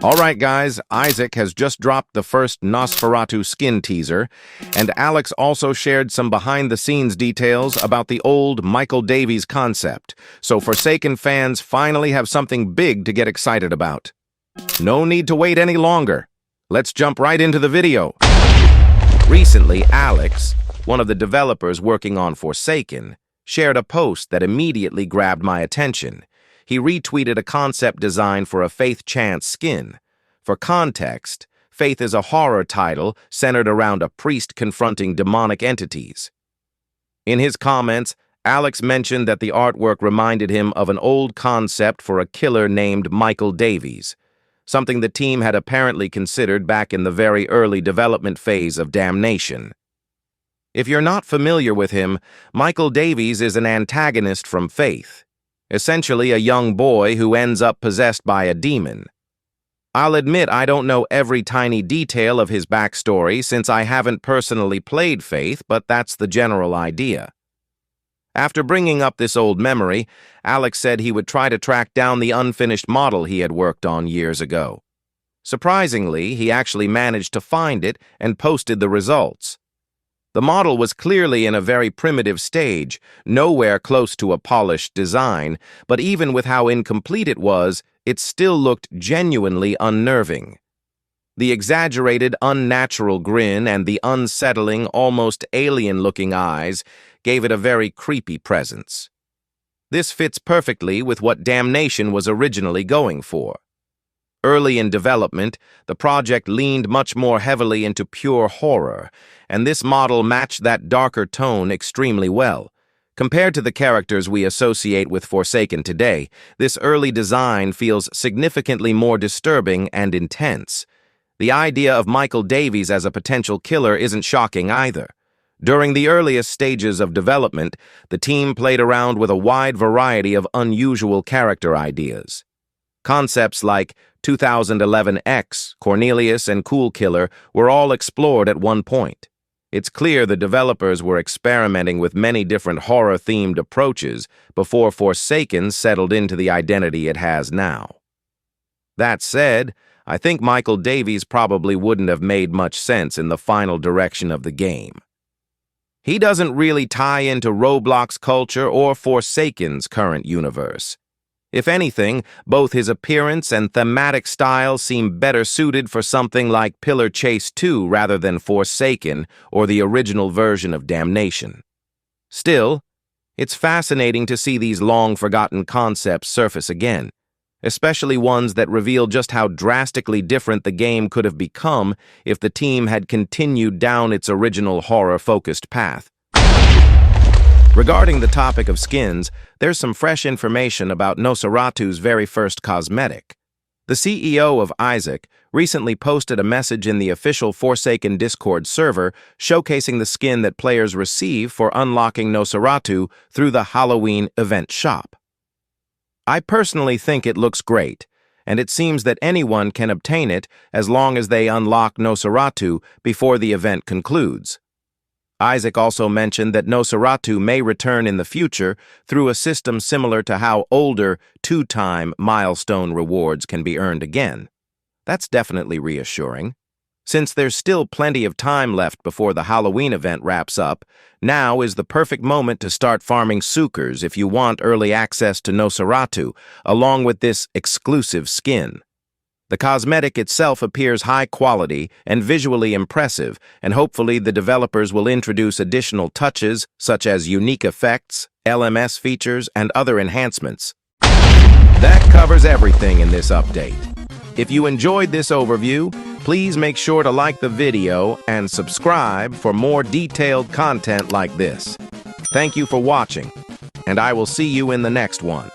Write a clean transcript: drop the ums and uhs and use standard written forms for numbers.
Alright guys, Isaac has just dropped the first Nosferatu Skin teaser, and Alex also shared some behind-the-scenes details about the old Michael Davies concept, so Forsaken fans finally have something big to get excited about. No need to wait any longer. Let's jump right into the video. Recently, Alex, one of the developers working on Forsaken, shared a post that immediately grabbed my attention. He retweeted a concept design for a Faith Chance skin. For context, Faith is a horror title centered around a priest confronting demonic entities. In his comments, Alex mentioned that the artwork reminded him of an old concept for a killer named Michael Davies, something the team had apparently considered back in the very early development phase of Damnation. If you're not familiar with him, Michael Davies is an antagonist from Faith, essentially a young boy who ends up possessed by a demon. I'll admit I don't know every tiny detail of his backstory since I haven't personally played Faith, but that's the general idea. After bringing up this old memory, Alex said he would try to track down the unfinished model he had worked on years ago. Surprisingly, he actually managed to find it and posted the results. The model was clearly in a very primitive stage, nowhere close to a polished design, but even with how incomplete it was, it still looked genuinely unnerving. The exaggerated, unnatural grin and the unsettling, almost alien-looking eyes gave it a very creepy presence. This fits perfectly with what Damnation was originally going for. Early in development, the project leaned much more heavily into pure horror, and this model matched that darker tone extremely well. Compared to the characters we associate with Forsaken today, this early design feels significantly more disturbing and intense. The idea of Michael Davies as a potential killer isn't shocking either. During the earliest stages of development, the team played around with a wide variety of unusual character ideas. Concepts like 2011 X, Cornelius, and Cool Killer were all explored at one point. It's clear the developers were experimenting with many different horror-themed approaches before Forsaken settled into the identity it has now. That said, I think Michael Davies probably wouldn't have made much sense in the final direction of the game. He doesn't really tie into Roblox culture or Forsaken's current universe. If anything, both his appearance and thematic style seem better suited for something like Pillar Chase 2 rather than Forsaken or the original version of Damnation. Still, it's fascinating to see these long-forgotten concepts surface again, especially ones that reveal just how drastically different the game could have become if the team had continued down its original horror-focused path. Regarding the topic of skins, there's some fresh information about Nosferatu's very first cosmetic. The CEO of Isaac recently posted a message in the official Forsaken Discord server showcasing the skin that players receive for unlocking Nosferatu through the Halloween event shop. I personally think it looks great, and it seems that anyone can obtain it as long as they unlock Nosferatu before the event concludes. Isaac also mentioned that Nosferatu may return in the future through a system similar to how older, two-time milestone rewards can be earned again. That's definitely reassuring. Since there's still plenty of time left before the Halloween event wraps up, now is the perfect moment to start farming Sukers if you want early access to Nosferatu, along with this exclusive skin. The cosmetic itself appears high quality and visually impressive, and hopefully the developers will introduce additional touches such as unique effects, LMS features, and other enhancements. That covers everything in this update. If you enjoyed this overview, please make sure to like the video and subscribe for more detailed content like this. Thank you for watching, and I will see you in the next one.